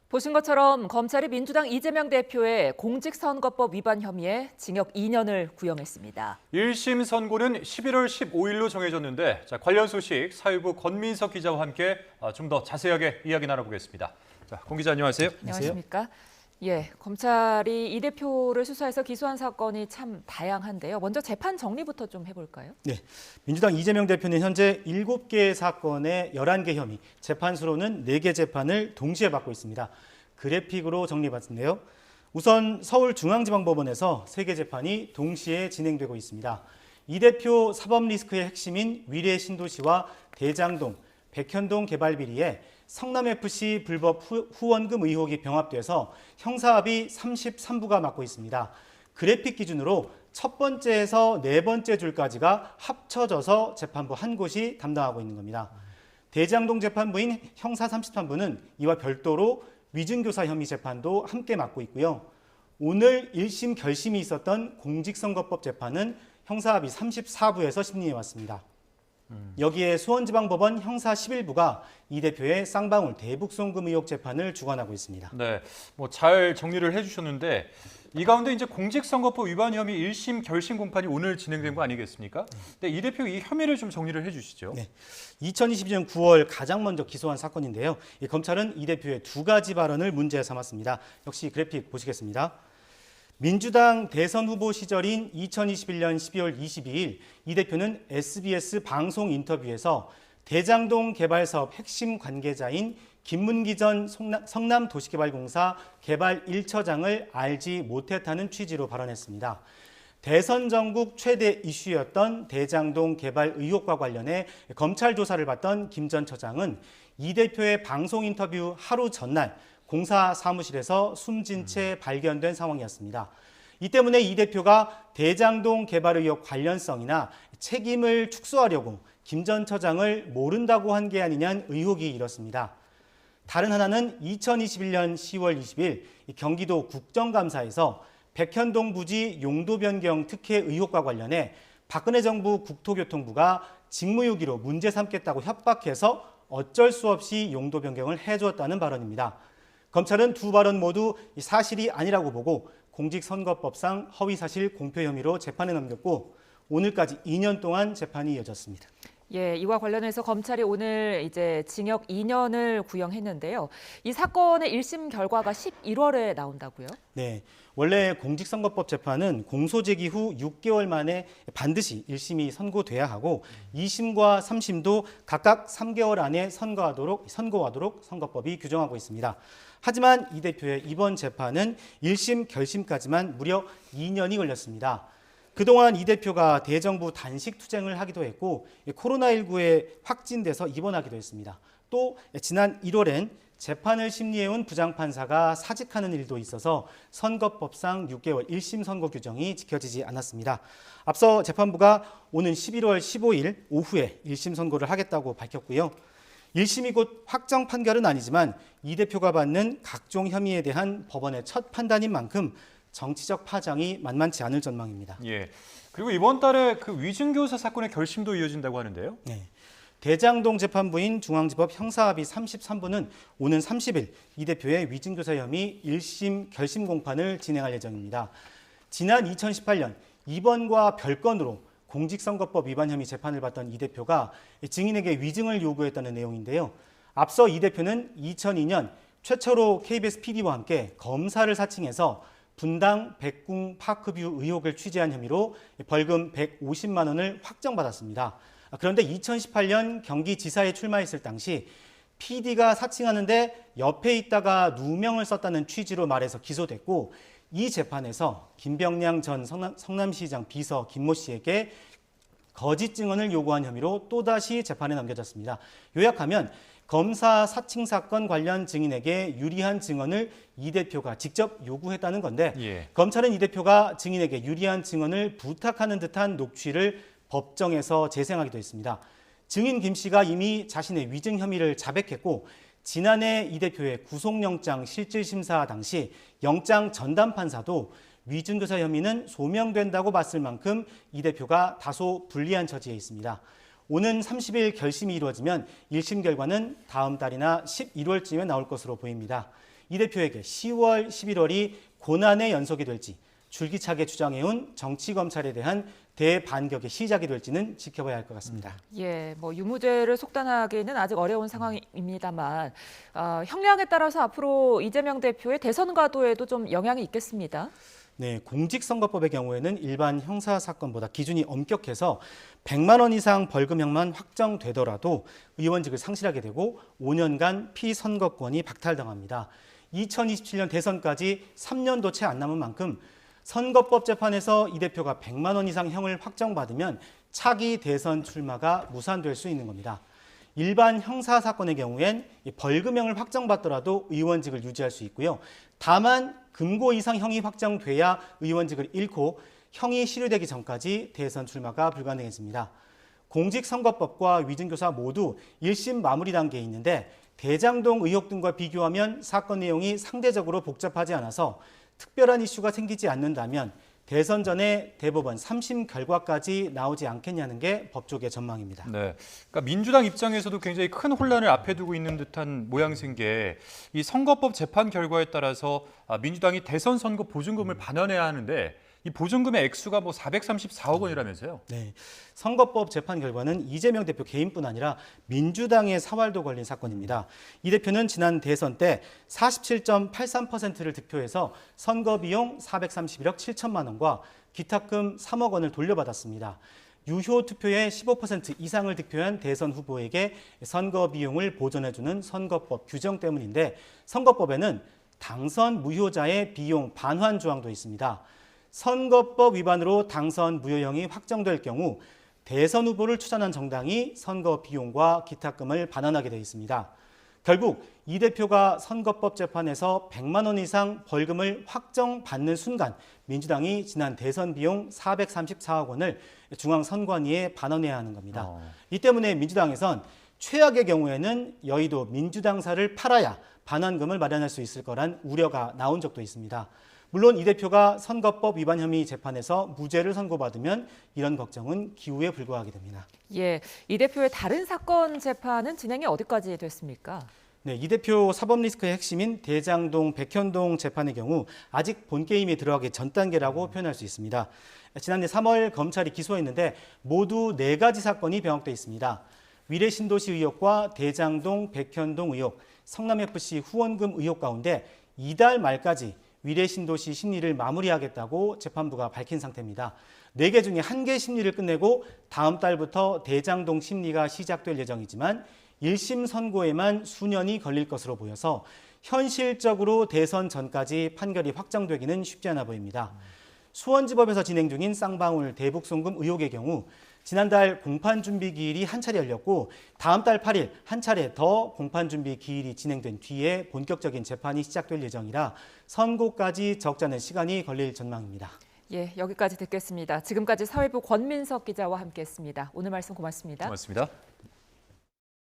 보신 것처럼 검찰이 민주당 이재명 대표의 공직선거법 위반 혐의에 징역 2년을 구형했습니다. 1심 선고는 11월 15일로 정해졌는데 관련 소식 사회부 권민석 기자와 함께 좀 더 자세하게 이야기 나눠보겠습니다. 권 기자 안녕하세요. 안녕하십니까? 예, 검찰이 이 대표를 수사해서 기소한 사건이 참 다양한데요. 먼저 재판 정리부터 좀 해볼까요? 네, 민주당 이재명 대표는 현재 7개의 사건에 11개 혐의, 재판수로는 4개 재판을 동시에 받고 있습니다. 그래픽으로 정리해봤는데요. 우선 서울중앙지방법원에서 3개 재판이 동시에 진행되고 있습니다. 이 대표 사법 리스크의 핵심인 위례신도시와 대장동, 백현동 개발 비리에 성남FC 불법 후원금 의혹이 병합돼서 형사합의 33부가 맡고 있습니다. 그래픽 기준으로 첫 번째에서 네 번째 줄까지가 합쳐져서 재판부 한 곳이 담당하고 있는 겁니다. 대장동 재판부인 형사 33부는 이와 별도로 위증교사 혐의 재판도 함께 맡고 있고요. 오늘 1심 결심이 있었던 공직선거법 재판은 형사합의 34부에서 심리해 왔습니다. 여기에 수원지방법원 형사 11부가 이 대표의 쌍방울 대북송금 의혹 재판을 주관하고 있습니다. 네, 잘 정리를 해주셨는데 이 가운데 이제 공직선거법 위반 혐의 1심 결심 공판이 오늘 진행된 거 아니겠습니까? 네, 이 대표 이 혐의를 좀 정리를 해주시죠. 네, 2022년 9월 가장 먼저 기소한 사건인데요. 검찰은 이 대표의 2가지 발언을 문제 삼았습니다. 역시 그래픽 보시겠습니다. 민주당 대선 후보 시절인 2021년 12월 22일 이 대표는 SBS 방송 인터뷰에서 대장동 개발 사업 핵심 관계자인 김문기 전 성남도시개발공사 개발 1처장을 알지 못했다는 취지로 발언했습니다. 대선 전국 최대 이슈였던 대장동 개발 의혹과 관련해 검찰 조사를 받던 김 전 처장은 이 대표의 방송 인터뷰 하루 전날 공사 사무실에서 숨진 채 발견된 상황이었습니다. 이 때문에 이 대표가 대장동 개발 의혹 관련성이나 책임을 축소하려고 김 전 처장을 모른다고 한 게 아니냐는 의혹이 일었습니다. 다른 하나는 2021년 10월 20일 경기도 국정감사에서 백현동 부지 용도 변경 특혜 의혹과 관련해 박근혜 정부 국토교통부가 직무유기로 문제 삼겠다고 협박해서 어쩔 수 없이 용도 변경을 해주었다는 발언입니다. 검찰은 두 발언 모두 사실이 아니라고 보고 공직선거법상 허위사실 공표 혐의로 재판에 넘겼고 오늘까지 2년 동안 재판이 이어졌습니다. 예, 이와 관련해서 검찰이 오늘 이제 징역 2년을 구형했는데요. 이 사건의 1심 결과가 11월에 나온다고요? 네, 원래 공직선거법 재판은 공소 제기 후 6개월 만에 반드시 1심이 선고돼야 하고 2심과 3심도 각각 3개월 안에 선고하도록 선거법이 규정하고 있습니다. 하지만 이 대표의 이번 재판은 1심 결심까지만 무려 2년이 걸렸습니다. 그동안 이 대표가 대정부 단식 투쟁을 하기도 했고 코로나19에 확진돼서 입원하기도 했습니다. 또 지난 1월엔 재판을 심리해온 부장판사가 사직하는 일도 있어서 선거법상 6개월 1심 선고 규정이 지켜지지 않았습니다. 앞서 재판부가 오는 11월 15일 오후에 1심 선고를 하겠다고 밝혔고요. 1심이 곧 확정 판결은 아니지만 이 대표가 받는 각종 혐의에 대한 법원의 첫 판단인 만큼 정치적 파장이 만만치 않을 전망입니다. 예. 그리고 이번 달에 그 위증교사 사건의 결심도 이어진다고 하는데요. 네. 대장동 재판부인 중앙지법 형사합의 33부는 오는 30일 이 대표의 위증교사 혐의 1심 결심 공판을 진행할 예정입니다. 지난 2018년 이번과 별건으로 공직선거법 위반 혐의 재판을 받던 이 대표가 증인에게 위증을 요구했다는 내용인데요. 앞서 이 대표는 2002년 최초로 KBS PD와 함께 검사를 사칭해서 분당 백궁 파크뷰 의혹을 취재한 혐의로 벌금 150만 원을 확정받았습니다. 그런데 2018년 경기지사에 출마했을 당시 PD가 사칭하는데 옆에 있다가 누명을 썼다는 취지로 말해서 기소됐고 이 재판에서 김병량 전 성남시장 비서 김모 씨에게 거짓 증언을 요구한 혐의로 또다시 재판에 넘겨졌습니다. 요약하면 검사 사칭 사건 관련 증인에게 유리한 증언을 이 대표가 직접 요구했다는 건데 검찰은 이 대표가 증인에게 유리한 증언을 부탁하는 듯한 녹취를 법정에서 재생하기도 했습니다. 증인 김 씨가 이미 자신의 위증 혐의를 자백했고 지난해 이 대표의 구속영장 실질심사 당시 영장 전담 판사도 위증교사 혐의는 소명된다고 봤을 만큼 이 대표가 다소 불리한 처지에 있습니다. 오는 30일 결심이 이루어지면 1심 결과는 다음 달이나 11월쯤에 나올 것으로 보입니다. 이 대표에게 10월, 11월이 고난의 연속이 될지 줄기차게 주장해온 정치검찰에 대한 대반격의 시작이 될지는 지켜봐야 할 것 같습니다. 예, 뭐 유무죄를 속단하기는 아직 어려운 상황입니다만 형량에 따라서 앞으로 이재명 대표의 대선 가도에도 좀 영향이 있겠습니다. 네, 공직선거법의 경우에는 일반 형사 사건보다 기준이 엄격해서 100만 원 이상 벌금형만 확정되더라도 의원직을 상실하게 되고 5년간 피선거권이 박탈당합니다. 2027년 대선까지 3년도 채 안 남은 만큼 선거법 재판에서 이 대표가 100만 원 이상 형을 확정받으면 차기 대선 출마가 무산될 수 있는 겁니다. 일반 형사 사건의 경우엔 벌금형을 확정받더라도 의원직을 유지할 수 있고요. 다만 금고 이상 형이 확정돼야 의원직을 잃고 형이 실효되기 전까지 대선 출마가 불가능해집니다. 공직선거법과 위증교사 모두 1심 마무리 단계에 있는데 대장동 의혹 등과 비교하면 사건 내용이 상대적으로 복잡하지 않아서 특별한 이슈가 생기지 않는다면 대선 전에 대법원 3심 결과까지 나오지 않겠냐는 게 법조계 전망입니다. 네, 그러니까 민주당 입장에서도 굉장히 큰 혼란을 앞에 두고 있는 듯한 모양새인 게 이 선거법 재판 결과에 따라서 민주당이 대선 선거 보증금을 반환해야 하는데 이 보증금의 액수가 뭐 434억 원이라면서요? 네, 선거법 재판 결과는 이재명 대표 개인뿐 아니라 민주당의 사활도 걸린 사건입니다. 이 대표는 지난 대선 때 47.83%를 득표해서 선거 비용 431억 7천만 원과 기탁금 3억 원을 돌려받았습니다. 유효 투표의 15% 이상을 득표한 대선 후보에게 선거 비용을 보전해주는 선거법 규정 때문인데 선거법에는 당선 무효자의 비용 반환 조항도 있습니다. 선거법 위반으로 당선 무효형이 확정될 경우 대선 후보를 추천한 정당이 선거 비용과 기탁금을 반환하게 되어 있습니다. 결국 이 대표가 선거법 재판에서 100만 원 이상 벌금을 확정받는 순간 민주당이 지난 대선 비용 434억 원을 중앙선관위에 반환해야 하는 겁니다. 이 때문에 민주당에선 최악의 경우에는 여의도 민주당사를 팔아야 반환금을 마련할 수 있을 거란 우려가 나온 적도 있습니다. 물론 이 대표가 선거법 위반 혐의 재판에서 무죄를 선고받으면 이런 걱정은 기우에 불과하게 됩니다. 예, 이 대표의 다른 사건 재판은 진행이 어디까지 됐습니까? 네, 이 대표 사법 리스크의 핵심인 대장동, 백현동 재판의 경우 아직 본 게임에 들어가기 전 단계라고 표현할 수 있습니다. 지난해 3월 검찰이 기소했는데 모두 4가지 사건이 병합돼 있습니다. 위례신도시 의혹과 대장동, 백현동 의혹, 성남FC 후원금 의혹 가운데 이달 말까지 위례신도시 심리를 마무리하겠다고 재판부가 밝힌 상태입니다. 4개 중에 1개 심리를 끝내고 다음 달부터 대장동 심리가 시작될 예정이지만 1심 선고에만 수년이 걸릴 것으로 보여서 현실적으로 대선 전까지 판결이 확정되기는 쉽지 않아 보입니다. 수원지법에서 진행 중인 쌍방울 대북송금 의혹의 경우 지난달 공판준비 기일이 한 차례 열렸고 다음 달 8일 한 차례 더 공판준비 기일이 진행된 뒤에 본격적인 재판이 시작될 예정이라 선고까지 적지 않은 시간이 걸릴 전망입니다. 예, 여기까지 듣겠습니다. 지금까지 사회부 권민석 기자와 함께했습니다. 오늘 말씀 고맙습니다. 고맙습니다.